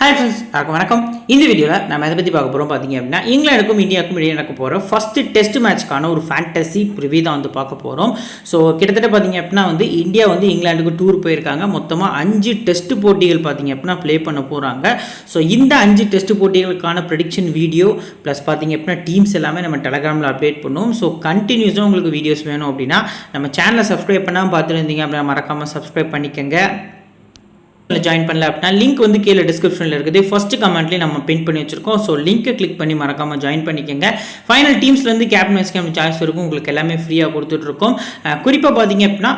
Hi friends, வணக்கம். இந்த வீடியோவில் நம்ம எதை பற்றி பார்க்க போகிறோம் பார்த்தீங்க அப்படின்னா இங்கிலாந்துக்கும் இந்தியாவுக்கும் இடையே நடக்க போகிற ஃபர்ஸ்ட் டெஸ்ட் மேட்ச்க்கான ஒரு ஃபேண்டசி ப்ரிவியூ தான் வந்து பார்க்க போகிறோம். ஸோ கிட்டத்தட்ட பார்த்தீங்க அப்படின்னா இந்தியா இங்கிலாந்துக்கு டூர் போயிருக்காங்க. மொத்தமாக 5 டெஸ்ட் போட்டிகள் பார்த்தீங்க அப்படின்னா ப்ளே பண்ண போகிறாங்க. ஸோ இந்த 5 டெஸ்ட் போட்டிகளுக்கான ப்ரெடிக்ஷன் வீடியோ ப்ளஸ் பார்த்தீங்க அப்படின்னா டீம்ஸ் எல்லாமே நம்ம டெலகிராமில் அப்டேட் பண்ணுவோம். ஸோ கண்டினியூஸாக உங்களுக்கு வீடியோஸ் வேணும் அப்படின்னா நம்ம சேனலை சப்ஸ்கிரைப் பண்ணாமல் பார்த்துருந்தீங்க அப்படின்னா மறக்காமல் சப்ஸ்கிரைப் பண்ணிக்கோங்க. ஜாயின் பண்ணல அப்படின்னா லிங்க் கீழே டிஸ்கிரிப்ஷனில் இருக்குது. ஃபர்ஸ்ட் கமெண்ட்லேயே நம்ம பின் பண்ணி வச்சிருக்கோம். ஸோ லிங்க்கை கிளிக் பண்ணி மறக்காமல் ஜாயின் பண்ணிக்கோங்க. ஃபைனல் டீம்ஸ்லேருந்து கேப்டன் வைஸ் கேப்டன் சாய்ஸ் இருக்கும். உங்களுக்கு எல்லாமே ஃப்ரீயாக கொடுத்துட்ருக்கோம். குறிப்பாக பார்த்தீங்க அப்படின்னா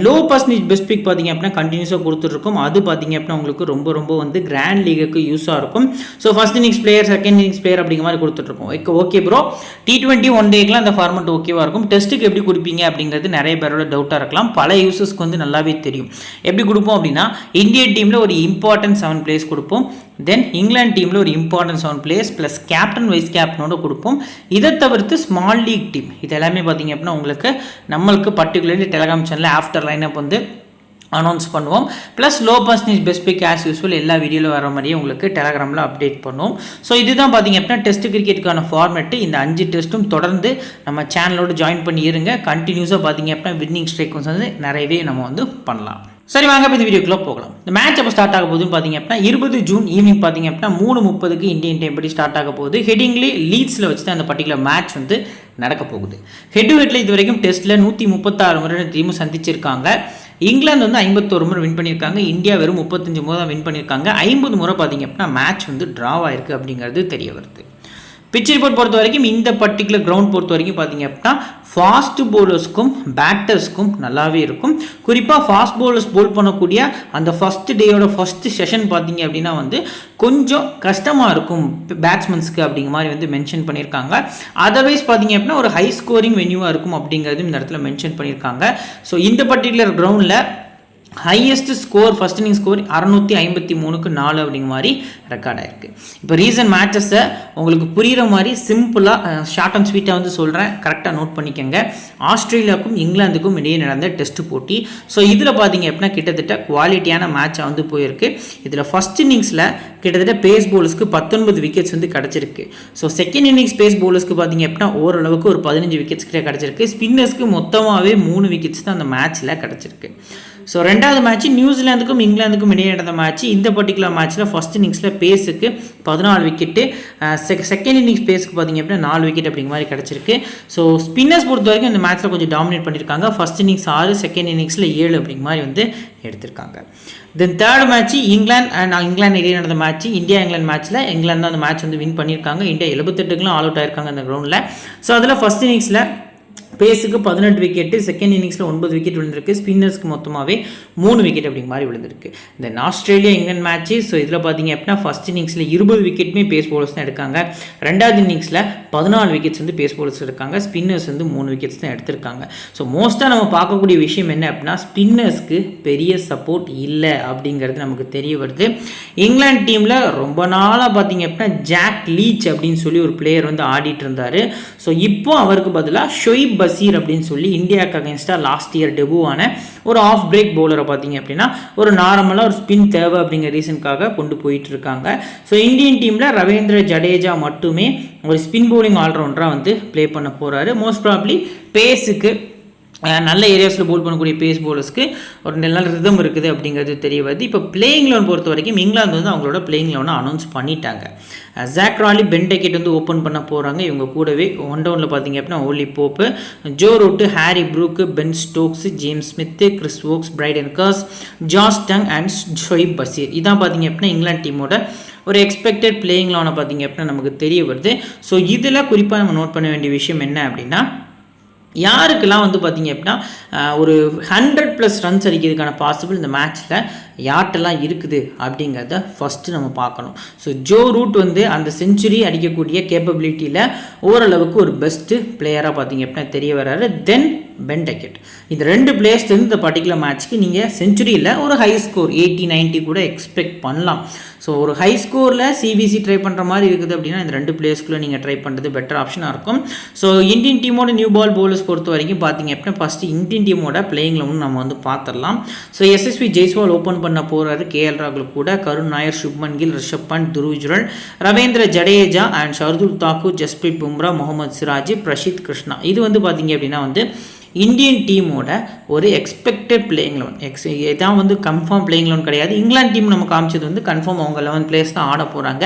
லோ பர்சன்டேஜ் பெஸ்ட் பிக் பார்த்தீங்க அப்படின்னா கண்டினியூஸாக கொடுத்துட்ருக்கோம். அது பார்த்தீங்க அப்படின்னா உங்களுக்கு ரொம்ப கிராண்ட் லீகுக்கு யூஸாக இருக்கும். So first innings player, second innings player அப்படிங்கிற மாதிரி கொடுத்துட்ருக்கோம். ஓகே ப்ரோ, T20 ஒன் டேக்கெலாம் அந்த ஃபார்மெட் ஓகேவாக இருக்கும். டெஸ்ட்டுக்கு எப்படி கொடுப்பீங்க அப்படிங்கிறது நிறைய பேரோட டவுட்டாக இருக்கலாம். பல யூசர்ஸ்க்கு நல்லாவே தெரியும். எப்படி கொடுப்போம் அப்படின்னா இந்தியன் டீமில் ஒரு இம்பார்ட்டன்ட் 7 பிளேயர்ஸ் கொடுப்போம். தென் இங்கிலாந்து டீமில் ஒரு important 7 players plus captain vice கேப்டனோட கொடுப்போம். இதை தவிர்த்து ஸ்மால் லீக் டீம் இது எல்லாமே பார்த்தீங்க அப்படின்னா நம்மளுக்கு பர்டிகுலர்லி டெலகிராம் சேனலில் ஆஃப்டர் லைனப் அனௌன்ஸ் பண்ணுவோம். Plus low percentage best pick as usual எல்லா வீடியோவில் வர மாதிரியே உங்களுக்கு டெலகிராமில் அப்டேட் பண்ணுவோம். ஸோ இதுதான் பார்த்தீங்க அப்படின்னா டெஸ்ட் கிரிக்கெட்டுக்கான ஃபார்மேட்டு. இந்த 5 டெஸ்ட்டும் தொடர்ந்து நம்ம சேனலோடு ஜாயின் பண்ணி இருங்க. கண்டினியூஸாக பார்த்தீங்க அப்படின்னா வின்னிங் ஸ்ட்ரைக்ஸ் நிறையவே நம்ம பண்ணலாம். சரி, வாங்க இப்போ இந்த வீடியோக்குள்ளே போகலாம். இந்த மேட்ச் எப்போ ஸ்டார்ட் ஆக போகுதுன்னு பார்த்தீங்க அப்படின்னா 20 ஜூன் ஈவினிங் பார்த்தீங்க அப்படின்னா 3:30 இந்தியன் டைம் படி ஸ்டார்ட் ஆக போகுது. ஹெடிங்லி லீட்ஸில் வச்சு தான் அந்த பர்டிகுலர் மேட்ச் நடக்க போகுது. ஹெட் டு ஹெட்டில் இது வரைக்கும் டெஸ்ட்டில் 136 முறை டீமும் சந்திச்சிருக்காங்க. இங்கிலாந்து 51 முறை வின் பண்ணியிருக்காங்க. இந்தியா வெறும் 35 முறை தான் வின் பண்ணியிருக்காங்க. 50 முறை பார்த்தீங்க அப்படின்னா மேட்ச் ட்ராவ் ஆயிருக்கு அப்படிங்கிறது தெரிய வருது. பிச் ரிப்போர்ட் பொறுத்த வரைக்கும் இந்த பர்டிகுலர் கிரவுண்ட் பொறுத்த வரைக்கும் பார்த்தீங்க அப்படின்னா ஃபாஸ்ட் பவுலர்ஸ்க்கும் பேட்டர்ஸ்க்கும் நல்லாவே இருக்கும். குறிப்பாக ஃபாஸ்ட் பவுலர்ஸ் போல் பண்ணக்கூடிய அந்த ஃபஸ்ட் டேயோட ஃபஸ்ட் செஷன் பார்த்தீங்க அப்படின்னா கொஞ்சம் கஷ்டமாக இருக்கும் பேட்ஸ்மேன்ஸ்க்கு அப்படிங்கிற மாதிரி மென்ஷன் பண்ணியிருக்காங்க. அதர்வைஸ் பார்த்தீங்க அப்படின்னா ஒரு ஹை ஸ்கோரிங் வென்யூவாக இருக்கும் அப்படிங்கிறது இந்த இடத்துல மென்ஷன் பண்ணியிருக்காங்க. ஸோ இந்த பர்டிகுலர் கிரவுண்டில் highest score first inning score 653க்கு 4 அப்படிங்கிற மாதிரி ரெக்கார்ட் ஆயிருக்கு. இப்போ ரீசன்ட் மேட்சஸை உங்களுக்கு புரிகிற மாதிரி சிம்பிளாக ஷார்ட் அண்ட் ஸ்வீட்டாக சொல்கிறேன், கரெக்டாக நோட் பண்ணிக்கோங்க. ஆஸ்திரேலியாவுக்கும் இங்கிலாந்துக்கும் இடையே நடந்த டெஸ்ட் போட்டி. ஸோ இதில் பார்த்தீங்க அப்படின்னா கிட்டத்தட்ட குவாலிட்டியான மேட்சாக போயிருக்கு. இதில் ஃபர்ஸ்ட் இன்னிங்ஸில் கிட்டத்தட்ட பேஸ் பவுலர்ஸ்க்கு 19 விக்கெட்ஸ் கிடச்சிருக்கு. ஸோ செகண்ட் இன்னிங்ஸ் பேஸ் பவுலர்ஸ்க்கு பார்த்தீங்க அப்படின்னா ஓரளவுக்கு ஒரு 15 விக்கெட்ஸ் கிட்ட கிடச்சிருக்கு. ஸ்பின்னர்ஸ்க்கு மொத்தமாகவே 3 விக்கெட்ஸ் தான் அந்த மேட்ச்சில் கிடச்சிருக்கு. ஸோ ரெண்டாவது மேட்ச் நியூசிலாந்துக்கும் இங்கிலாந்துக்கும் இடையே நடந்த மேட்ச். இந்த பர்டிகுலர் மேட்ச்சில் ஃபர்ஸ்ட் இன்னிங்ஸில் பேஸுக்கு 14 விக்கெட்டு, செகண்ட் இன்னிங்ஸ் பேஸுக்கு பார்த்தீங்க அப்படின்னா 4 விக்கெட் அப்படிங்கிற மாதிரி கிடச்சிருக்கு. ஸோ ஸ்பின்னர்ஸ் பொறுத்த வரைக்கும் இந்த மேட்ச்சில் கொஞ்சம் டாமினேட் பண்ணியிருக்காங்க. ஃபர்ஸ்ட் இன்னிங்ஸ் 6, செகண்ட் இன்னிங்ஸில் 7 அப்படிங்கிற மாதிரி எடுத்திருக்காங்க. தென் தேர்ட் மேட்ச் இங்கிலாந்து இடையே நடந்த மேட்ச். இந்தியா இங்கிலாந்து மேட்ச்சில் இங்கிலாந்து தான் அந்த மேட்ச் வின் பண்ணியிருக்காங்க. இந்தியா 78க்குலாம் ஆல் அவுட் ஆயிருக்காங்க அந்த கிரவுண்டில். ஸோ அதில் ஃபர்ஸ்ட் இன்னிங்ஸில் பேஸுக்கு 18 விக்கெட்டு, செகண்ட் இன்னிங்ஸில் 9 விக்கெட் விழுந்திருக்கு. ஸ்பின்னர்ஸ்க்கு மொத்தமாகவே 3 விக்கெட் அப்படிங்கிற மாதிரி விழுந்திருக்கு. தென் ஆஸ்திரேலியா இங்கிலாந்து மேட்ச்சு. ஸோ இதில் பார்த்தீங்க அப்படின்னா ஃபர்ஸ்ட் இன்னிங்ஸில் 20 விக்கெட்டுமே பேஸ் பவுலர்ஸ் தான் எடுக்காங்க. ரெண்டாவது இன்னிங்ஸில் 14 விக்கெட்ஸ் பேஸ் பவுலர்ஸ் எடுக்காங்க. ஸ்பின்னர்ஸ் 3 விக்கெட்ஸ் தான் எடுத்திருக்காங்க. ஸோ மோஸ்ட்டாக நம்ம பார்க்கக்கூடிய விஷயம் என்ன அப்படின்னா ஸ்பின்னர்ஸ்க்கு பெரிய சப்போர்ட் இல்லை அப்படிங்கிறது நமக்கு தெரிய வருது. இங்கிலாந்து டீமில் ரொம்ப நாளாக பார்த்தீங்க அப்படின்னா ஜாக் லீச் அப்படின்னு சொல்லி ஒரு பிளேயர் ஆடிட்டு இருந்தார். ஸோ இப்போ அவருக்கு பதிலாக ஷொய்ப் பசீர் அப்படின்னு சொல்லி இந்தியாவுக்கு அகேன்ஸ்டாக லாஸ்ட் இயர் டெபு ஆன ஒரு ஆஃப் பிரேக் பவுலரை பார்த்தீங்க அப்படின்னா ஒரு நார்மலாக ஒரு ஸ்பின் தேவை அப்படிங்கிற ரீசனுக்காக கொண்டு போயிட்டு இருக்காங்க. ஸோ இந்தியன் டீமில் ரவீந்திர ஜடேஜா மட்டுமே ஒரு ஸ்பின் பவுலிங் ஆல்ரவுண்டராக ப்ளே பண்ண போகிறாரு. மோஸ்ட் ப்ராப்ளி பேஸுக்கு நல்ல ஏரியாஸில் போல் பண்ணக்கூடிய பேஸ் பவுலர்ஸ்க்கு ஒரு நல்ல ரிதம் இருக்குது அப்படிங்கிறது தெரிய வருது. இப்போ பிளேயிங் லெவன் பொறுத்த வரைக்கும் இங்கிலாந்து அவங்களோட பிளேயிங் லெவனை அனௌன்ஸ் பண்ணிட்டாங்க. Zak Crawley, Ben Duckett open பண்ண போகிறாங்க. இவங்க கூடவே ஒன் டவுனில் பார்த்தீங்க அப்படின்னா Ollie Pope, Joe Root, Harry Brook, Ben Stokes, James Smith, Chris Woakes, Brydon Carse, Josh Tongue and Shoaib Bashir. இதான் பார்த்தீங்க அப்படின்னா இங்கிலாந்து டீமோட ஒரு எக்ஸ்பெக்டட் பிளேயிங் லெவனை பார்த்தீங்க அப்படின்னா நமக்கு தெரிய வருது. ஸோ இதில் குறிப்பாக நம்ம நோட் பண்ண வேண்டிய விஷயம் என்ன அப்படின்னா யாருக்கெல்லாம் பார்த்தீங்க அப்படின்னா ஒரு 100+ ரன்ஸ் அடிக்கிறதுக்கான பாசிபிள் இந்த மேட்ச்சில் யார்ட்டெல்லாம் இருக்குது அப்படிங்கிறத ஃபஸ்ட்டு நம்ம பார்க்கணும். ஸோ ஜோ ரூட் அந்த செஞ்சுரி அடிக்கக்கூடிய கேப்பபிலிட்டியில் ஓரளவுக்கு ஒரு பெஸ்ட்டு பிளேயராக பார்த்தீங்க அப்படின்னா தெரிய வர்றாரு. தென் பென் டெக்கெட். இந்த 2 பிளேயர்ஸ் இந்த பர்டிகுலர் மேட்ச்க்கு நீங்கள் செஞ்சுரியில் ஒரு ஹை ஸ்கோர் 80-90 கூட எக்ஸ்பெக்ட் பண்ணலாம். ஸோ ஒரு ஹை ஸ்கோரில் சிபிசி ட்ரை பண்ணுற மாதிரி இருக்குது அப்படின்னா இந்த 2 பிளேயர்ஸ்க்குள்ளே நீங்கள் ட்ரை பண்ணுறது பெட்டர் ஆப்ஷனாக இருக்கும். ஸோ இந்தியன் டீமோட நியூ பால் பவுலர்ஸ் பொறுத்த வரைக்கும் பார்த்தீங்க அப்படின்னா ஃபஸ்ட்டு இந்தியன் டீமோட பிளேயிங் லெவன் நம்ம பார்த்துடலாம். ஸோ எஸ்எஸ்வி ஜெய்ஸ்வால் ஓப்பன் பண்ண போகிறாரு கேஎல் ராகுல் கூட. கருண் நாயர், சுப்மன் கில், ரிஷப் பண்ட், துருவ் ஜுரல், ரவீந்திர ஜடேஜா அண்ட் ஷர்துல் தாக்கூர், ஜஸ்பிரீத் பும்ரா, முகமது சிராஜ், பிரசித் கிருஷ்ணா. இது வந்து பார்த்தீங்க அப்படின்னா வந்து இந்தியன் டீமோட ஒரு எக்ஸ்பெக்டட் பிளேயிங் 11. இதான் வந்து கன்ஃபார்ம் பிளேயிங் 11 கிடையாது. இங்கிலாந்து டீம் நம்ம காமிச்சது வந்து கன்ஃபார்ம் அவங்க 11 பிளேயர்ஸ் தான் ஆட போகிறாங்க.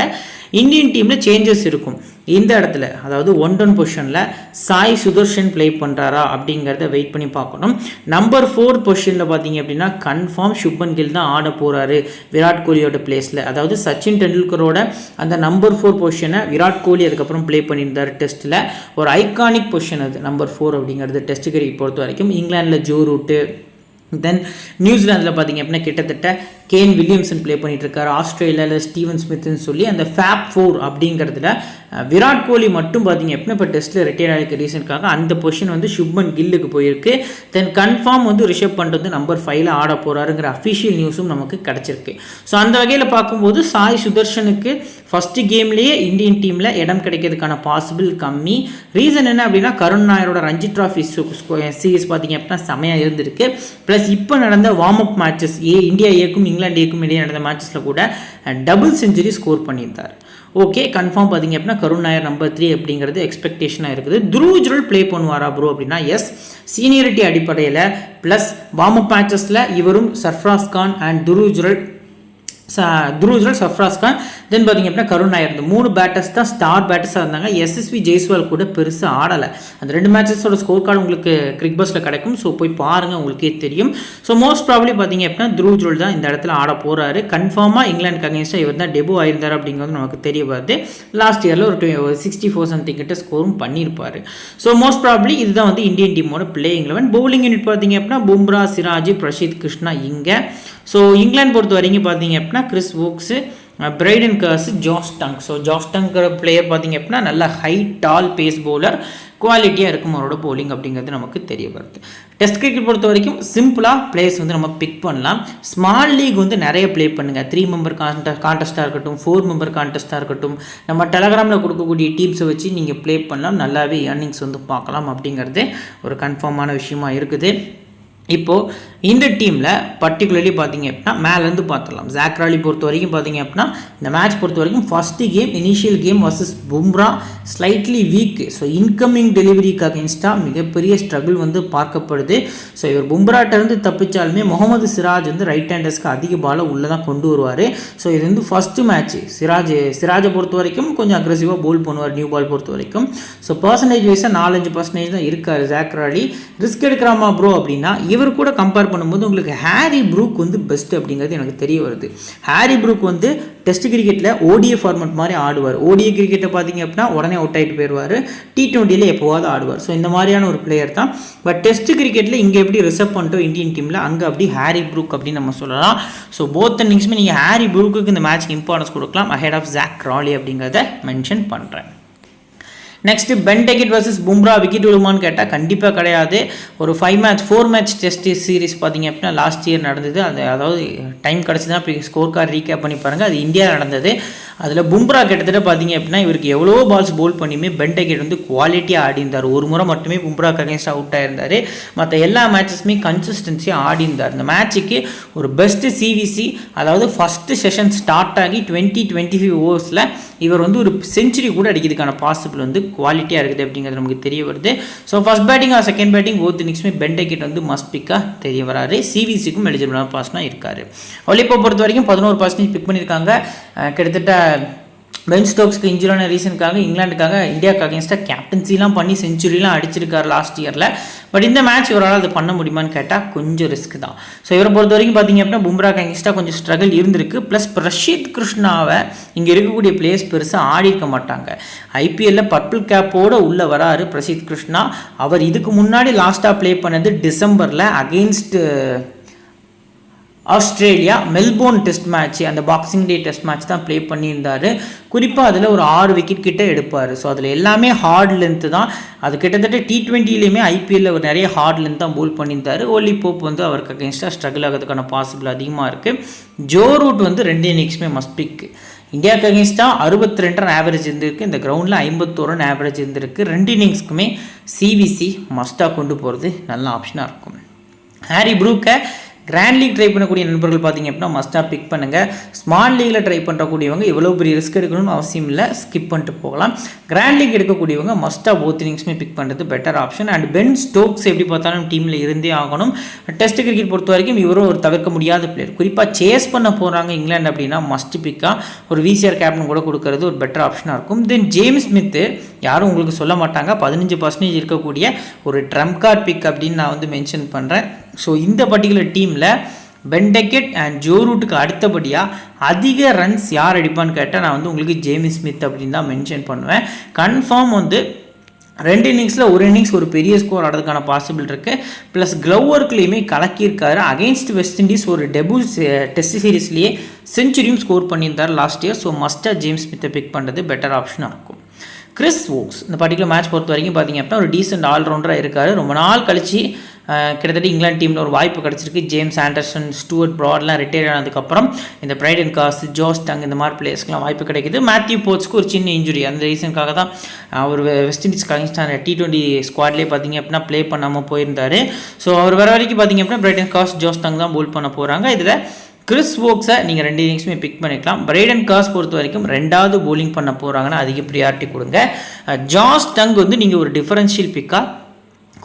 இந்தியன் டீமில் சேஞ்சஸ் இருக்கும் இந்த இடத்துல. அதாவது 1-1 பொசிஷனில் சாய் சுதர்ஷன் ப்ளே பண்ணுறாரா அப்படிங்கிறத வெயிட் பண்ணி பார்க்கணும். நம்பர் 4 பொசிஷனில் பார்த்தீங்க அப்படின்னா கன்ஃபார்ம் சுப்மன் கில் தான் ஆட போகிறாரு விராட் கோலியோட பிளேஸில். அதாவது சச்சின் டெண்டுல்கரோட அந்த நம்பர் 4 பொசிஷனை விராட் கோலி அதுக்கப்புறம் ப்ளே பண்ணியிருந்தார் டெஸ்ட்டில். ஒரு ஐகானிக் பொசிஷன் அது நம்பர் 4 அப்படிங்கிறது டெஸ்ட் கிரிக்கெட் பொறுத்த வரைக்கும். இங்கிலாந்தில் ஜோ ரூட்டு, தென் நியூசிலாந்தில் பார்த்தீங்க அப்படின்னா கிட்டத்தட்ட கேன் வில்லியம்சன் ப்ளே பண்ணிட்டு இருக்காரு. ஆஸ்திரேலியாவில் ஸ்டீவன் ஸ்மித்னு சொல்லி அந்த ஃபேப் 4 அப்படிங்கிறதுல விராட் கோலி மட்டும் பார்த்தீங்க அப்படின்னா இப்போ டெஸ்ட்டில் ரிட்டையர் ஆகிருக்க ரீசனுக்காக அந்த பொசிஷன் வந்து சுப்மன் கில்லுக்கு போயிருக்கு. தென் கன்ஃபார்ம் வந்து ரிஷப் பண்ட் வந்து நம்பர் 5ல் ஆட போகிறாருங்கிற அஃபிஷியல் நியூஸும் நமக்கு கிடச்சிருக்கு. ஸோ அந்த வகையில் பார்க்கும்போது சாய் சுதர்ஷனுக்கு ஃபஸ்ட்டு கேம்லேயே இந்தியன் டீமில் இடம் கிடைக்கிறதுக்கான பாசிபிள் கம்மி. ரீசன் என்ன அப்படின்னா கருண் நாயரோட ரஞ்சி ட்ராஃபி சீரிஸ் பார்த்தீங்க அப்படின்னா செமையாக இருந்திருக்கு. ப்ளஸ் இப்போ நடந்த வார்ம் அப் மேட்சஸ் இந்தியா ஏக்கும் இங்கிலாந்து ஏக்கும் இடையே நடந்த மேட்சஸில் கூட டபுள் செஞ்சுரி ஸ்கோர் பண்ணியிருந்தார். ஓகே, கன்ஃபார்ம் பார்த்தீங்க அப்படின்னா கருண் நாயர் நம்பர் 3 அப்படிங்கிறது எக்ஸ்பெக்டேஷனாக இருக்குது. துருவ் ஜுரல் ப்ளே பண்ணுவாரா ப்ரோ அப்படின்னா எஸ், சீனியரிட்டி அடிப்படையில் ப்ளஸ் வார்ம் அப் மேட்சஸில் இவரும் சர்ஃப்ராஸ் கான் அண்ட் துருவ் ஜுரல், சர்ஃப்ராஸ் கான், தென் பார்த்தீங்க அப்படின்னா கருண் நாயர். இந்த 3 பேட்டர்ஸ் தான் ஸ்டார் பேட்டர்ஸாக இருந்தாங்க. எஸ்எஸ்வி ஜெய்ஸ்வால் கூட பெருசாக ஆடலை. அந்த 2 மேட்சஸோட ஸ்கோர் கார்டு உங்களுக்கு கிரிக் பஸ்ஸில் கிடைக்கும். ஸோ போய் பாருங்கள், உங்களுக்கே தெரியும். ஸோ மோஸ்ட் ப்ராப்ளி பார்த்தீங்க அப்படின்னா துருவ் ஜுரல் தான் இந்த இடத்துல ஆட போகிறாரு. கன்ஃபார்மாக இங்கிலாந்துக்கு அகேன்ஸ்டாக இவர் தான் டெபு ஆயிருந்தார் அப்படிங்கிறது நமக்கு தெரிய வருது. லாஸ்ட் இயரில் ஒரு 64 சம்திங் கிட்ட ஸ்கோரும் பண்ணியிருப்பார். ஸோ மோஸ்ட் ப்ராப்ளி இதுதான் வந்து இந்தியன் டீமோட பிளேயிங் 11. பவுலிங் யூனிட் பார்த்தீங்க அப்படின்னா பும்ரா, சிராஜ், பிரசித் கிருஷ்ணா இங்கே. ஸோ இங்கிலாந்து பொறுத்த வரைக்கும் பார்த்தீங்க அப்படின்னா Chris Woakes, Brydon Carse, Josh Tongue. So Josh டங்கிற பிளேயர் பார்த்தீங்க அப்படின்னா நல்ல ஹை டால் பேஸ் பவுலர், குவாலிட்டியாக இருக்கும் அவரோட பவுலிங் அப்படிங்கிறது நமக்கு தெரிய வருது. டெஸ்ட் கிரிக்கெட் பொறுத்த வரைக்கும் சிம்பிளாக பிளேயர்ஸ் வந்து நம்ம பிக் பண்ணலாம். ஸ்மால் லீக் வந்து நிறைய ப்ளே பண்ணுங்கள். 3 மெம்பர் கான்டெஸ்ட்டாக இருக்கட்டும், 4 மெம்பர் கான்டெஸ்ட்டாக இருக்கட்டும், நம்ம டெலகிராமில் கொடுக்கக்கூடிய டீம்ஸை வச்சு நீங்கள் ப்ளே பண்ணலாம். நல்லாவே ஏர்னிங்ஸ் வந்து பார்க்கலாம் அப்படிங்கிறது ஒரு கன்ஃபார்மான விஷயமா இருக்குது. இப்போது இந்த டீமில் பர்டிகுலர்லி பார்த்தீங்க அப்படின்னா மேலேருந்து பார்த்துடலாம். ஜாக் ராலி பொறுத்த வரைக்கும் பார்த்தீங்க அப்படின்னா இந்த மேட்ச் பொறுத்த வரைக்கும் first game initial game versus Bumrah slightly week. So incoming டெலிவரிக்கு அகேன்ஸ்டாக மிகப்பெரிய ஸ்ட்ரகிள் வந்து பார்க்கப்படுது. ஸோ இவர் பும்ராட்டிருந்து தப்பிச்சாலுமே முகமது சிராஜ் வந்து ரைட் ஹேண்டர்ஸ்க்கு அதிக பாலை உள்ளே தான் கொண்டு வருவார். ஸோ இது வந்து ஃபஸ்ட்டு மேட்ச். சிராஜை பொறுத்த வரைக்கும் கொஞ்சம் அக்ரெசிவாக போல் பண்ணுவார் நியூ பால் பொறுத்த வரைக்கும். ஸோ பர்சன்டேஜ் வைஸாக 4-5% தான் இருக்கார் ஜாக் ராலி. ரிஸ்க் எடுக்கிறாமா ப்ரோ அப்படின்னா இவர் கூட கம்பேர் பண்ணும்போது உங்களுக்கு ஹாரி ப்ரூக் வந்து பெஸ்ட் அப்படிங்கிறது எனக்கு தெரிய வருது. ஹாரி ப்ரூக் வந்து டெஸ்ட் கிரிக்கெட்டில் ஓடிஏ ஃபார்மேட் மாதிரி ஆடுவார். ஓடிஏ கிரிக்கெட்டை பார்த்தீங்க அப்படின்னா உடனே அவுட் ஆகிட்டு போயிடுவார். T20 எப்போவாவது ஆடுவார். ஸோ இந்த மாதிரியான ஒரு பிளேயர் தான். பட் டெஸ்ட் கிரிக்கெட்டில் இங்கே எப்படி ரிசர்வ் பண்ணிட்டோம் இந்தியன் டீமில், அங்கே அப்படி ஹாரி ப்ரூக் அப்படின்னு நம்ம சொல்லலாம். ஸோ போத் இன்னிங்ஸுமே நீங்கள் ஹாரி ப்ரூக்கு இந்த மேட்ச்க்கு இம்பார்ட்டன்ஸ் கொடுக்கலாம் அஹெட் ஆஃப் ஜாக் ராலி அப்படிங்கிறத மென்ஷன் பண்ணுறேன். Next Ben Duckett versus Bumrah wicket விழுமான்னு கேட்டால் கண்டிப்பாக கிடையாது. ஒரு 4 மேட்ச் டெஸ்ட் சீரிஸ் பார்த்தீங்க அப்படின்னா லாஸ்ட் இயர் நடந்தது. அதாவது டைம் கிடச்சி தான் இப்போ ஸ்கோர் கார்டு ரீகேப் பண்ணி பாருங்கள். அது இந்தியாவில் நடந்தது. அதில் பும்ரா கிட்டத்தட்ட பார்த்தீங்க அப்படின்னா இவருக்கு எவ்வளோ பால்ஸ் போல் பண்ணியுமே பென் டெக்கெட் வந்து குவாலிட்டியாக ஆடி இருந்தார். ஒரு முறை மட்டுமே பும்ராக்கு அகேன்ஸ்ட் அவுட் ஆயிருந்தார். மற்ற எல்லா மேட்சஸுமே கன்சிஸ்டன்சியாக ஆடி இருந்தார். இந்த மேட்சுக்கு ஒரு பெஸ்ட்டு சிவிசி, அதாவது ஃபஸ்ட்டு செஷன் ஸ்டார்ட் ஆகி 20-25 ஓவர்ஸில் இவர் வந்து ஒரு செஞ்சுரி கூட அடிக்கிறதுக்கான பாசிபிள் வந்து குவாலிட்டியாக இருக்குது அப்படிங்கிறது நமக்கு தெரிய வருது. So first batting or second batting both இன்னிங்ஸுமே பென் டெக்கெட் வந்து மஸ்ட் பிக்காக தெரிய வராரு. சிவிசிக்கும் எலிஜிபிளான பாஸ்னாக இருக்கார். ஒலிப்போ பொறுத்த வரைக்கும் 11% பிக் பண்ணியிருக்காங்க. கிட்டத்தட்ட பென் ஸ்டோக்ஸ்க்கு இன்ஜுரியான ரீசனுக்காக இங்கிலாந்துக்காக இந்தியாவுக்கு அகேன்ஸ்டாக கேப்டன்சிலாம் பண்ணி செஞ்சுரிலாம் அடிச்சிருக்காரு லாஸ்ட் இயரில். பட் இந்த மேட்ச் இவரால் அது பண்ண முடியுமான்னு கேட்டால் கொஞ்சம் ரிஸ்க் தான். ஸோ இவரை பொறுத்த வரைக்கும் பார்த்தீங்க அப்படின்னா பும்ராக்கு அகேன்ஸ்டாக கொஞ்சம் ஸ்ட்ரகிள் இருந்திருக்கு. ப்ளஸ் பிரசித் கிருஷ்ணாவை இங்கே இருக்கக்கூடிய பிளேயர்ஸ் பெருசாக ஆடி இருக்க மாட்டாங்க. ஐபிஎல்லில் பர்பிள் கேப்போடு உள்ளே வராரு பிரசித் கிருஷ்ணா. அவர் இதுக்கு முன்னாடி லாஸ்ட்டாக ப்ளே பண்ணது டிசம்பரில் against Australia Melbourne test match, அந்த பாக்ஸிங் டே டெஸ்ட் மேட்ச் தான் ப்ளே பண்ணியிருந்தார். குறிப்பாக அதில் ஒரு 6 விக்கெட் கிட்ட எடுப்பார். ஸோ அதில் எல்லாமே ஹார்ட் லென்த்து தான். அது கிட்டத்தட்ட T20 ஐபிஎல்லில் ஒரு நிறைய ஹார்ட் லென்த் தான் போல் பண்ணியிருந்தார். ஓலி போப் வந்து அவருக்கு அகேன்ஸ்டாக ஸ்ட்ரகிள் ஆகிறதுக்கான பாசிபிள் அதிகமாக இருக்குது. ஜோ ரூட் வந்து 2 இன்னிங்ஸுமே மஸ்ட் பிக். இந்தியாவுக்கு அகேன்ஸ்டாக 62 ரன் ஆவரேஜ் இருந்திருக்கு. இந்த கிரவுண்டில் 51 ரன் ஆவரேஜ் இருந்திருக்கு. 2 இன்னிங்ஸ்க்குமே சிவிசி மஸ்ட்டாக கொண்டு போகிறது நல்ல ஆப்ஷனாக இருக்கும். ஹாரி ப்ரூக்கை கிராண்ட் லீக் ட்ரை பண்ணக்கூடிய நண்பர்கள் பார்த்தீங்க அப்படின்னா மஸ்ட்டாக பிக் பண்ணுங்கள். ஸ்மால் லீகில் ட்ரை பண்ணுறக்கூடியவங்க எவ்வளோ பெரிய ரிஸ்க் எடுக்கணும்னு அவசியம் இல்லை, ஸ்கிப் பண்ணிட்டு போகலாம். கிராண்ட் லீக் எடுக்கக்கூடியவங்க மஸ்ட்டாக போத் இன்னிங்ஸுமே பிக் பண்ணுறது better option. And Ben Stokes எப்படி பார்த்தாலும் டீமில் இருந்தே ஆகணும். டெஸ்ட் கிரிக்கெட் பொறுத்த வரைக்கும் இவரும் ஒரு தவிர்க்க முடியாத பிளேயர். குறிப்பாக சேஸ் பண்ண போகிறாங்க இங்கிலாந்து அப்படின்னா மஸ்ட் பிக்காக ஒரு விசிஆர் கேப்டன் கூட கொடுக்கறது ஒரு பெட்டர் ஆப்ஷனாக இருக்கும். தென் ஜேம்ஸ் ஸ்மித்து யாரும் உங்களுக்கு சொல்ல மாட்டாங்க, 15% இருக்கக்கூடிய ஒரு ட்ரம்ப் கார்ட் பிக் அப்படின்னு நான் வந்து மென்ஷன் பண்ணுறேன். ஸோ இந்த பர்டிகுலர் டீமில் பென் டெக்கெட் அண்ட் ஜோ ரூட்டுக்கு அடுத்தபடியாக அதிக ரன்ஸ் யார் அடிப்பான்னு கேட்டால் நான் வந்து உங்களுக்கு ஜேம்ஸ் ஸ்மித் அப்படின்னு தான் மென்ஷன் பண்ணுவேன். கன்ஃபார்ம் வந்து 2 இன்னிங்ஸில் ஒரு இன்னிங்ஸ் ஒரு பெரிய ஸ்கோர் ஆடுறதுக்கான பாசிபிள் இருக்குது. ப்ளஸ் க்ளவ் ஒர்க்லேயுமே கலக்கியிருக்காரு. அகெயின்ஸ்ட் வெஸ்ட் இண்டீஸ் ஒரு டெபு டெஸ்ட் சீரீஸ்லேயே செஞ்சுரியும் ஸ்கோர் பண்ணியிருந்தார் லாஸ்ட் இயர். ஸோ மஸ்ட்டாக ஜேம்ஸ் ஸ்மித்தை பிக் பண்ணுறது பெட்டர் ஆப்ஷனாக இருக்கும். கிறிஸ் வோக்ஸ் இந்த பர்டிகுலர் மேட்ச் பொறுத்த வரைக்கும் பார்த்தீங்க அப்படின்னா ஒரு டீசென்ட் ஆல்ரவுண்டராக இருக்கார். ரொம்ப நாள் கழிச்சு கிட்டத்தட்ட இங்கிலாந்து டீமில் ஒரு வாய்ப்பு கிடச்சிருக்கு. ஜேம்ஸ் ஆண்டர்சன், ஸ்டூவர்ட் ப்ராட்லாம் ரிட்டையர் ஆனதுக்கப்புறம் இந்த பிரைடன் காஸ், ஜோஸ் டங் இந்த மாதிரி பிளேயர்ஸ்க்குலாம் வாய்ப்பு கிடைக்குது. மேத்யூ போர்ட்ஸ்க்கு ஒரு சின்ன இன்ஜுரி, அந்த ரீசனுக்காக தான் அவர் வெஸ்ட் இண்டீஸ்க்கு அகேன்ஸ்டான T20 ஸ்குவாட்லேயே பார்த்தீங்க அப்படின்னா ப்ளே பண்ணாமல் போயிருந்தார். ஸோ அவர் வர வரைக்கும் பார்த்தீங்க அப்படின்னா பிரைடன் காஸ், ஜோஸ் டங் தான் போல் பண்ண போகிறாங்க. இதில் கிறிஸ் வோக்ஸை நீங்கள் 2 இன்னிங்ஸுமே பிக் பண்ணிக்கலாம். பிரைடன் காஸ் பொறுத்த வரைக்கும் 2வது போலிங் பண்ண போகிறாங்கன்னா அதிக ப்ரியாரிட்டி கொடுங்க. ஜாஸ் டங் வந்து நீங்கள் ஒரு டிஃபரன்ஷியல் பிக்காக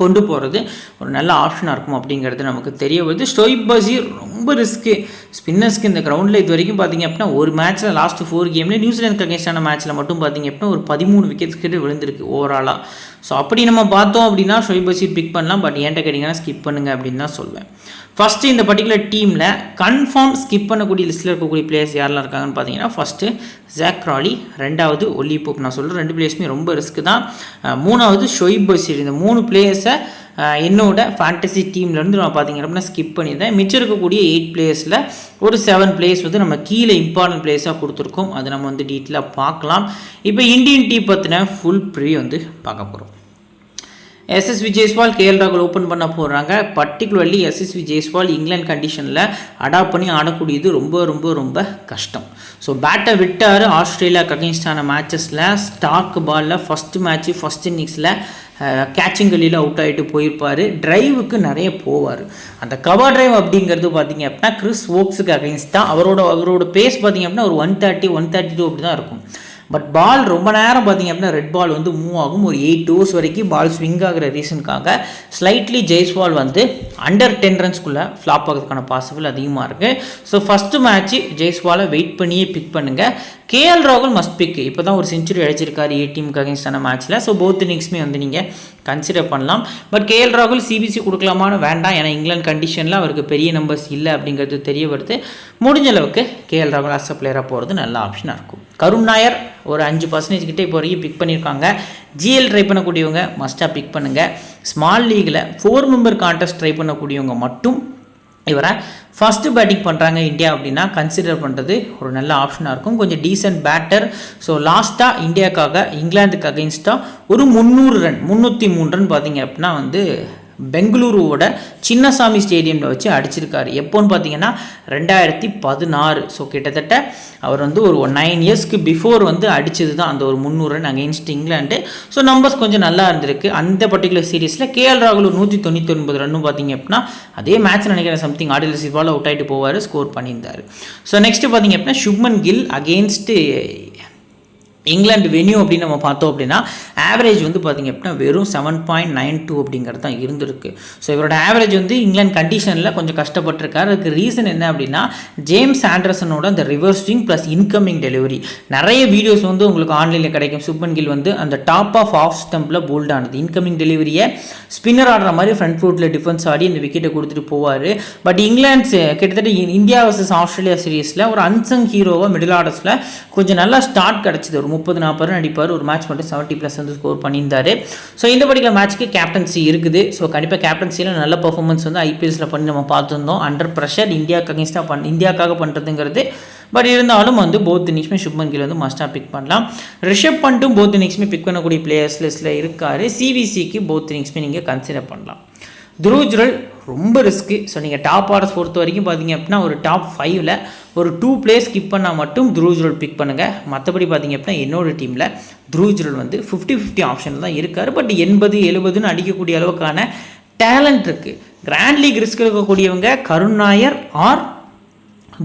கொண்டு போகிறது ஒரு நல்ல ஆப்ஷனாக இருக்கும் அப்படிங்கிறது நமக்கு தெரிய வருது. ஷோயிப் பஷீர் ரொம்ப ரிஸ்க்கு ஸ்பின்னர்ஸ்க்கு இந்த கிரவுண்டில் இது வரைக்கும் பார்த்தீங்க அப்படின்னா ஒரு மேட்ச்சில் லாஸ்ட் 4 கேமில் நியூசிலாந்து அகேன்ஸ்டான மேட்ச்சில் மட்டும் பார்த்தீங்க அப்படின்னா ஒரு 13 விக்கெட்ஸ் கிட்ட விழுந்திருக்கு ஓவராலாக. ஸோ அப்படி நம்ம பார்த்தோம் அப்படின்னா ஷோயிப் பஷீர் பிக் பண்ணலாம். பட் ஏன்ட்ட கேட்டிங்கன்னா ஸ்கிப் பண்ணுங்கள் அப்படின்னு தான் சொல்வேன். ஃபஸ்ட்டு இந்த பர்டிகுலர் டீமில் கன்ஃபார்ம் ஸ்கிப் பண்ணக்கூடிய லிஸ்ட்டில் இருக்கக்கூடிய பிளேயர்ஸ் யாரெல்லாம் இருக்காங்கன்னு பார்த்தீங்கன்னா ஃபஸ்ட்டு ஜாக் ராலி, 2வது ஒல்லி போப். நான் சொல்கிறேன் 2 பிளேயர்ஸுமே ரொம்ப ரிஸ்க்கு தான். 3வது ஷோயிப் பஷீர். இந்த 3 பிளேயர்ஸை என்னோட ஃபேண்டசி டீம்லேருந்து நான் பார்த்தீங்க அப்படின்னா ஸ்கிப் பண்ணியிருந்தேன். மிச்சம் இருக்கக்கூடிய 8 பிளேயர்ஸில் ஒரு 7 பிளேயர்ஸ் வந்து நம்ம கீழே இம்பார்ட்டன்ட் பிளேயர்ஸாக கொடுத்துருக்கோம். அதை நம்ம வந்து டீட்டெயிலாக பார்க்கலாம். இப்போ இந்தியன் டீம் பற்றின ஃபுல் ப்ரிவ்யூ வந்து பார்க்க போகிறோம். எஸ்எஸ்வி ஜெய்ஸ்வால், கேஎல் ராகுல் ஓப்பன் பண்ண போகிறாங்க. பர்டிகுலர்லி எஸ்எஸ்வி ஜெய்ஸ்வால் இங்கிலாந்து கண்டிஷனில் அடாப்ட் பண்ணி ஆடக்கூடியது ரொம்ப ரொம்ப ரொம்ப கஷ்டம். ஸோ பேட்டை விட்டார் ஆஸ்திரேலியாவுக்கு அகேன்ஸ்டான மேட்சஸில். ஸ்டார்க் பாலில் ஃபஸ்ட்டு மேட்ச்சு ஃபஸ்ட் இன்னிங்ஸில் கேட்சிங் கல்லியில் அவுட் ஆகிட்டு போயிருப்பார். டிரைவுக்கு நிறைய போவார். அந்த கவர் டிரைவ் அப்படிங்கிறது பார்த்தீங்க அப்படின்னா கிறிஸ் வோக்ஸுக்கு அகேன்ஸ்டாக அவரோட பேஸ் பார்த்தீங்க அப்படின்னா ஒரு 130, 132 அப்படி தான் இருக்கும். பட் பால் ரொம்ப நேரம் பார்த்தீங்க அப்படின்னா ரெட் பால் வந்து மூவ் ஆகும். ஒரு 8 ஓவர்ஸ் வரைக்கும் பால் ஸ்விங் ஆகிற ரீசனுக்காக ஸ்லைட்லி ஜெய்ஸ்வால் வந்து அண்டர் 10 ரன்ஸ்குள்ளே ஃப்ளாப் ஆகிறதுக்கான பாசிபிள் அதிகமாக இருக்குது. ஸோ ஃபஸ்ட்டு மேட்ச்சு ஜெய்ஸ்வாலை வெயிட் பண்ணியே பிக் பண்ணுங்கள். கேஎல் ராகுல் மஸ்ட் பிக். இப்போ தான் ஒரு செஞ்சுரி அடிச்சிருக்காரு டீமுக்கு அகேன்ஸ்டான மேட்ச்சில். ஸோ போத் இன்னிங்ஸுமே வந்து நீங்கள் கன்சிடர் பண்ணலாம். பட் கேஎல் ராகுல் சிபிசி கொடுக்கலாமான்னு வேண்டாம். ஏன்னா இங்கிலாந்து கண்டிஷனில் அவருக்கு பெரிய நம்பர்ஸ் இல்லை அப்படிங்கிறது தெரிய வருது. முடிஞ்ச அளவுக்கு கேஎல் ராகுல் ஆஸ் அ பிளேயராக போகிறது நல்ல ஆப்ஷனாக இருக்கும். கருண் நாயர் ஒரு 5% கிட்டே இப்போ வரைக்கும் பிக் பண்ணியிருக்காங்க. ஜிஎல் ட்ரை பண்ணக்கூடியவங்க மஸ்ட்டாக பிக் பண்ணுங்கள். ஸ்மால் லீகில் 4 மெம்பர் கான்டெஸ்ட் ட்ரை பண்ணக்கூடியவங்க மட்டும் இவரை ஃபஸ்ட்டு பேட்டிங் பண்ணுறாங்க இந்தியா அப்படின்னா கன்சிடர் பண்ணுறது ஒரு நல்ல ஆப்ஷனாக இருக்கும். கொஞ்சம் டீசென்ட் பேட்டர். ஸோ லாஸ்ட்டாக இந்தியாவுக்காக இங்கிலாந்துக்கு அகெயின்ஸ்டாக ஒரு 300 ரன் 303 ரன் பார்த்தீங்க அப்படின்னா வந்து பெங்களூருவோட சின்னசாமி ஸ்டேடியமில் வச்சு அடிச்சிருக்காரு. எப்போன்னு பார்த்தீங்கன்னா 2016. ஸோ கிட்டத்தட்ட அவர் வந்து ஒரு 9 இயர்ஸ்க்கு பிஃபோர் வந்து அடித்தது தான் அந்த ஒரு 300 run against England. So numbers கொஞ்சம் நல்லா இருந்திருக்கு. அந்த பர்டிகுலர் சீரீஸில் கேஎல் ராகுல் 199 ரன்னும் பார்த்தீங்க அப்படின்னா அதே மேட்ச் நினைக்கிறேன் சம்திங் ஆடியல் சிவால் அவுட் ஆகிட்டு போவார், ஸ்கோர் பண்ணியிருந்தார். ஸோ நெக்ஸ்ட்டு பார்த்தீங்க அப்படின்னா Shubman Gill against England venue அப்படின்னு நம்ம பார்த்தோம் அப்படின்னா ஆவரேஜ் வந்து பார்த்திங்க அப்படின்னா வெறும் 7.92 அப்படிங்கிறது தான் இருந்திருக்கு. ஸோ இவரோட ஆவரேஜ் வந்து இங்கிலாந்து கண்டிஷனில் கொஞ்சம் கஷ்டப்பட்டிருக்காரு. அதுக்கு ரீசன் என்ன அப்படின்னா ஜேம்ஸ் ஆண்டர்சனோட அந்த reverse swing plus incoming delivery. நிறைய வீடியோஸ் வந்து உங்களுக்கு ஆன்லைனில் கிடைக்கும். சுப்மன் கில் வந்து அந்த டாப் ஆஃப் ஸ்டம்பில் போல்ட் ஆனது இன்கமிங் டெலிவரியை ஸ்பின்னர் ஆடுற மாதிரி ஃப்ரண்ட் ஃபுட்டில் டிஃபென்ஸ் ஆடி இந்த விக்கெட்டை கொடுத்துட்டு போவார். பட் இங்கிலாந்து கிட்டத்தட்ட இந்தியா வர்சஸ் ஆஸ்திரேலியா சீரீஸில் ஒரு அன்சங் ஹீரோவாக மிடில் ஆர்டர்ஸில் கொஞ்சம் நல்லா ஸ்டார்ட் கிடச்சிது. ஒரு 30-40 ரன் அடிப்பார். ஒரு மேட்ச் மட்டும் 70+ வந்து ஸ்கோர் பண்ணியிருந்தார். ஸோ இந்த படிக்கிற மேட்ச்சுக்கு கேப்டன்சி இருக்குது. ஸோ கண்டிப்பாக கேப்டன்சியில் நல்ல பர்ஃபார்மன்ஸ் வந்து ஐபிஎல்ஸில் பண்ணி நம்ம பார்த்துருந்தோம். அண்டர் ப்ரெஷர் இந்தியாவுக்காக பண்ணுறதுங்கிறது. பட் இருந்தாலும் வந்து போத் இன்னிங்ஸுமே சுப்மன் கில் வந்து மஸ்டாக பிக் பண்ணலாம். ரிஷப் பண்ட்டும் போத் இன்னிங்ஸுமே பிக் பண்ணக்கூடிய பிளேயர்ஸ் லிஸ்ட்டில் இருக்கார். சிவிசிக்கு போத் இன்னிங்ஸுமே நீங்கள் கன்சிடர் பண்ணலாம். துருவ் ஜுரல் ரொம்ப ரிஸ்க்கு. ஸோ நீங்கள் டாப் ஆர்டர்ஸ் பொறுத்த வரைக்கும் பார்த்தீங்க அப்படின்னா ஒரு டாப் 5ல் ஒரு 2 பிளேஸ் ஸ்கிப் பண்ணால் மட்டும் துருவ் ஜுரல் பிக் பண்ணுங்கள். மற்றபடி பார்த்தீங்க அப்படின்னா என்னோட டீமில் துருவ் ஜுரல் வந்து 50-50 ஆப்ஷனில் தான் இருக்கார். பட் 80-70ன்னு அடிக்கக்கூடிய அளவுக்கான டேலண்ட் இருக்குது. கிராண்ட் லீக் ரிஸ்க் இருக்கக்கூடியவங்க கருண் நாயர் ஆர்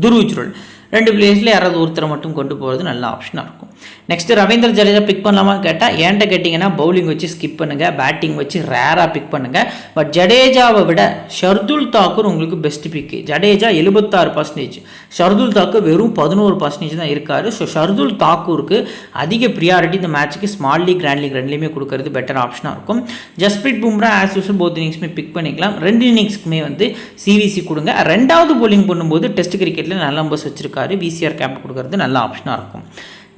துருவ் ஜுரல் 2 பிளேயர்ஸில் யாராவது ஒருத்தரை மட்டும் கொண்டு போகிறது நல்ல ஆப்ஷனாக இருக்கும். நெக்ஸ்ட்டு ரவீந்திர ஜடேஜா பிக் பண்ணலாமான்னு கேட்டால் ஏன்ட்ட கேட்டிங்கன்னா பவுலிங் வச்சு ஸ்கிப் பண்ணுங்கள், பேட்டிங் வச்சு ரேராக பிக் பண்ணுங்கள். பட் ஜடேஜாவை விட ஷர்துல் தாக்கூர் உங்களுக்கு பெஸ்ட் பிக்கு. ஜடேஜா 76%, ஷர்துல் தாக்கூர் வெறும் 11% தான் இருக்கார். ஸோ ஷர்துல் தாக்கூருக்கு அதிக ப்ரியாரிட்டி இந்த மேட்ச்சுக்கு ஸ்மால் லீக் கிராண்ட் லீக் ரெண்டுலேயுமே கொடுக்கறது பெட்டர் ஆப்ஷனாக இருக்கும். Jasprit Bumrah as usual both இன்னிங்ஸுமே பிக் பண்ணிக்கலாம். 2 இன்னிங்ஸ்க்குமே வந்து சிவிசி கொடுங்க. 2வது bowling பண்ணும்போது டெஸ்ட் கிரிக்கெட்டில் நல்ல நம்பர்ஸ் வச்சிருக்காரு, விசிஆர் கேப் கொடுக்கறது நல்ல ஆப்ஷனாக இருக்கும்.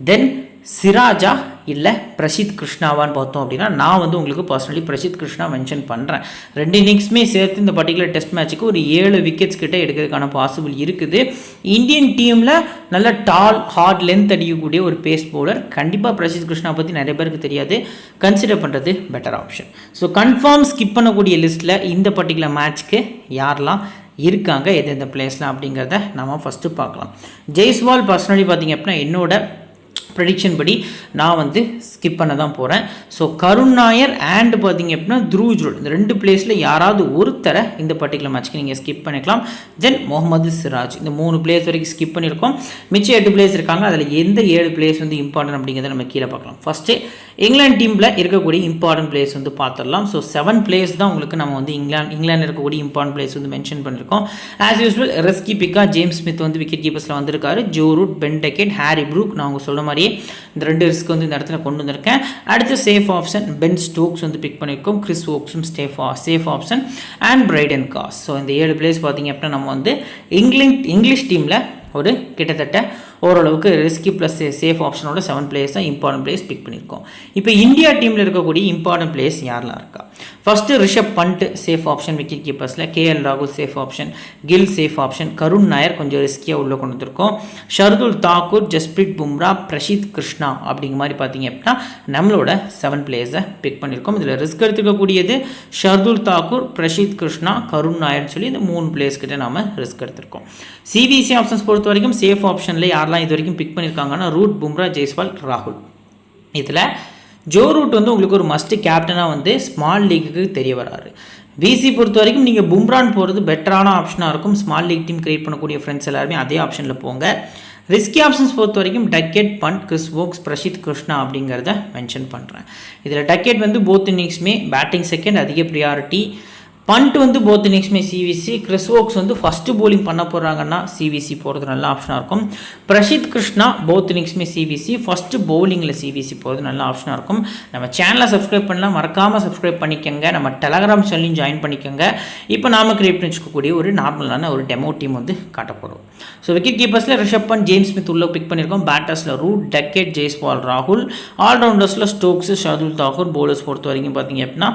தென் சிராஜா இல்லை பிரசித் கிருஷ்ணாவான்னு பார்த்தோம் அப்படின்னா நான் வந்து உங்களுக்கு பர்சனலி பிரசித் கிருஷ்ணா மென்ஷன் பண்ணுறேன். 2 இன்னிங்ஸுமே சேர்த்து இந்த பர்டிகுலர் டெஸ்ட் மேட்ச்சுக்கு ஒரு 7 விக்கெட்ஸ் கிட்ட எடுக்கிறதுக்கான பாசிபிள் இருக்குது. இந்தியன் டீமில் நல்ல டால் ஹார்ட் லென்த் அடிக்கக்கூடிய ஒரு பேஸ் பவுலர். கண்டிப்பாக பிரசித் கிருஷ்ணா பற்றி நிறைய பேருக்கு தெரியாது, கன்சிடர் பண்ணுறது better option. So confirm skip பண்ணக்கூடிய லிஸ்ட்டில் இந்த பர்டிகுலர் மேட்ச்க்கு யாரெல்லாம் இருக்காங்க, எந்தெந்த பிளேஸ்லாம் அப்படிங்கிறத நம்ம ஃபஸ்ட்டு பார்க்கலாம். ஜெய்ஸ்வால் பர்சனலி பார்த்திங்க அப்படின்னா என்னோட ப்ரெடிக்ஷன் படி நான் வந்து ஸ்கிப் பண்ண தான் போகிறேன். ஸோ கருண் நாயர் அண்ட் பார்த்திங்க அப்படின்னா துருவ் ஜுரல் இந்த 2 பிளேஸில் யாராவது ஒருத்தரை இந்த பர்டிகுலர் மேட்ச்க்கு நீங்கள் ஸ்கிப் பண்ணிக்கலாம். தென் முகமது சிராஜ் இந்த 3 பிளேஸ் வரைக்கும் ஸ்கிப் பண்ணியிருக்கோம். மிச்சம் 8 பிளேஸ் இருக்காங்க. அதில் எந்த 7 பிளேஸ் வந்து இம்பார்ட்டன்ட் அப்படிங்கிறத நம்ம கீழே பார்க்கலாம். ஃபஸ்ட்டு இங்கிலாந்து டீமில் இருக்கக்கூடிய இம்பார்ட்டன்ட் பிளேஸ் வந்து பார்த்துடலாம். ஸோ 7 பிளேஸ் தான் உங்களுக்கு நம்ம வந்து இங்கிலாந்து இருக்கக்கூடிய இம்பார்ட்டன்ட் பிளேஸ் வந்து மென்ஷன் பண்ணியிருக்கோம். ஆஸ் யூஸ்வல் ரெஸ்கி பிக்கா ஜேம்ஸ் ஸ்மித் வந்து விக்கெட் கீப்பர்ஸில் வந்திருக்காரு. Joe Root, Ben Duckett, Harry Brook, நான் அவங்க சொல்ல மாதிரியே இந்த 2 ரிஸ்க் வந்து இந்த இடத்துல கொண்டு வந்திருக்கேன். அடுத்து சேஃப் ஆப்ஷன் பென் ஸ்டோக்ஸ் வந்து பிக் பண்ணியிருக்கோம். கிறிஸ் ஓக்ஸும் safe option and Brydon Carse. So இந்த 7 பிளேஸ் பார்த்திங்க அப்படின்னா நம்ம வந்து இங்கிலீஷ் டீமில் ஒரு கிட்டத்தட்ட ஓரளவுக்கு ரிஸ்கி ப்ளஸ் சேஃப் ஆப்ஷனோட 7 பிளேயர்ஸ் தான் இம்பார்ட்டன்ட் பிளேஸ் பிக் பண்ணியிருக்கோம். இப்போ இந்தியா டீமில் இருக்கக்கூடிய இம்பார்ட்டன்ட் பிளேஸ் யாரெல்லாம் இருக்கா? First Rishabh Pant safe option wicket கீப்பர்ஸில், கேஎல் ராகுல் safe option, Gill safe option, Karun Nair கொஞ்சம் ரிஸ்கியாக உள்ளே கொண்டு வந்திருக்கோம். ஷர்துல் தாக்கூர், ஜஸ்பிரீத் பும்ரா, பிரசித் கிருஷ்ணா அப்படிங்கிற மாதிரி பார்த்தீங்க அப்படின்னா நம்மளோட 7 பிளேயர்ஸை பிக் பண்ணியிருக்கோம். இதில் ரிஸ்க் எடுத்துக்கக்கூடியது ஷர்துல் தாக்கூர், பிரசித் கிருஷ்ணா, கருண் நாயர்னு சொல்லி இந்த 3 பிளேயர்ஸ் கிட்ட நாம் ரிஸ்க் எடுத்திருக்கோம். சிவிசி ஆப்ஷன்ஸ் பொறுத்த வரைக்கும் சேஃப் ஆப்ஷனில் யாரெல்லாம் இது வரைக்கும் பிக் பண்ணியிருக்காங்கன்னா ரூட், பும்ரா, ஜெய்ஸ்வால், ராகுல். இதில் ஜோ ரூட் வந்து உங்களுக்கு ஒரு மஸ்ட் கேப்டனாக வந்து ஸ்மால் லீக்குக்கு தெரிய வராரு. விசி பொறுத்த வரைக்கும் நீங்கள் பும்ரான் போகிறது பெட்டரான ஆப்ஷனாக இருக்கும். ஸ்மால் லீக் டீம் கிரியேட் பண்ணக்கூடிய ஃப்ரெண்ட்ஸ் எல்லாருமே அதே ஆப்ஷனில் போங்க. ரிஸ்கி ஆப்ஷன்ஸ் பொறுத்த வரைக்கும் Duckett, Pant, Chris Woakes, Prasidh Krishna அப்படிங்கிறத மென்ஷன் பண்ணுறேன். இதில் டக்கெட் வந்து போத் இன்னிங்ஸுமே பேட்டிங் செகண்ட் அதிக ப்ரியாரிட்டி. பண்ட் வந்து போத் இன்னிங்ஸுமே சிவிசி. கிறிஸ் ஓக்ஸ் வந்து ஃபஸ்ட்டு bowling பண்ண போகிறாங்கன்னா சிவிசி போகிறது நல்ல ஆப்ஷனாக இருக்கும். பிரசித் கிருஷ்ணா போத் இன்னிங்ஸுமே சிவிசி, ஃபஸ்ட்டு பவுலிங்கில் சிவிசி போகிறது நல்ல ஆப்ஷனாக இருக்கும். நம்ம சேனலை சப்ஸ்கிரைப் பண்ணலாம், மறக்காமல் சப்ஸ்கிரைப் பண்ணிக்கோங்க. நம்ம டெலகிராம் சேனலையும் ஜாயின் பண்ணிக்கோங்க. இப்போ நாம் கிரியேட் பண்ணி வச்சுக்கக்கூடிய ஒரு நார்மலான ஒரு டெமோ டீம் வந்து காட்ட போகிறோம். ஸோ விக்கெட் கீப்பர்ஸில் ரிஷப் பண்ட், ஜேம்ஸ் ஸ்மித் உள்ள பிக் பண்ணியிருக்கோம். பேட்டர்ஸில் ரூட், டக்கெட், ஜெய்ஸ்வால், ராகுல். ஆல்ரவுண்டர்ஸில் ஸ்டோக்ஸ், ஷர்துல் தாக்கூர். பவுலர்ஸ் பொறுத்த வரைக்கும் பார்த்தீங்க அப்படின்னா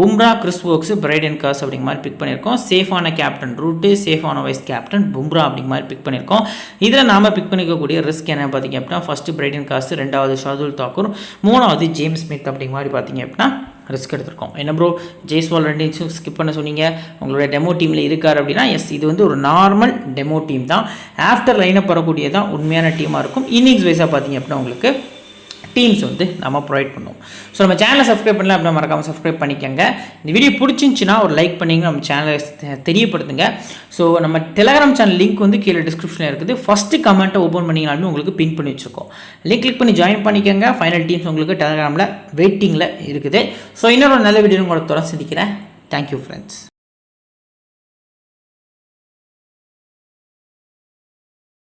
Bumrah, Chris Woakes, Brydon Carse அப்படிங்கிற மாதிரி பிக் பண்ணியிருக்கோம். சேஃபான கேப்டன் ரூட்டு, சேஃபான வைஸ் கேப்டன் பும்ரா அப்படிங்கிற மாதிரி பிக் பண்ணியிருக்கோம். இதில் நாம் பிக் பண்ணிக்கக்கூடிய ரிஸ்க் என்ன பார்த்தீங்க அப்படின்னா ஃபஸ்ட்டு பிரைடன் காஸ், 2வது ஷர்துல் தாக்கூர், 3வது ஜேம்ஸ் ஸ்மித் அப்படிங்கிற மாதிரி பார்த்தீங்க அப்படின்னா ரிஸ்க் எடுத்திருக்கோம். என்ன ப்ரோ ஜெய்ஸ்வால் 2 இன்னிங்ஸும் ஸ்கிப் பண்ண சொன்னீங்க, உங்களோட டெமோ டீமில் இருக்கார் அப்படின்னா எஸ், இது வந்து ஒரு நார்மல் டெமோ டீம் தான். ஆஃப்டர் லைனப் வரக்கூடியதான் உண்மையான டீமாக இருக்கும். இன்னிங்ஸ் வைஸாக பார்த்தீங்க அப்படின்னா உங்களுக்கு டீம்ஸ் வந்து நம்ம ப்ரொவைட் பண்ணுவோம். ஸோ நம்ம சேனலை சப்ஸ்கிரைப் பண்ணலாம் அப்படின்னா மறக்காமல் சப்ஸ்கிரைப் பண்ணிக்கோங்க. இந்த வீடியோ பிடிச்சிருந்துச்சின்னா ஒரு லைக் பண்ணிங்க, நம்ம சேனலை தெரியப்படுத்துங்க. ஸோ நம்ம டெலகிராம் சேனல் லிங்க் வந்து கீழே டிஸ்கிரிப்ஷனில் இருக்குது. ஃபஸ்ட்டு கமெண்ட்டை ஓப்பன் பண்ணிங்கனாலுமே உங்களுக்கு பின் பண்ணி வச்சுருக்கோம். லிங்க் கிளிக் பண்ணி ஜாயின் பண்ணிக்கோங்க. ஃபைனல் டீம்ஸ் உங்களுக்கு டெலகிராமில் வெயிட்டிங்கில் இருக்குது. ஸோ இன்னொரு நல்ல வீடியோ உங்களை தொடர்ந்து சந்திக்கிறேன். Thank you friends.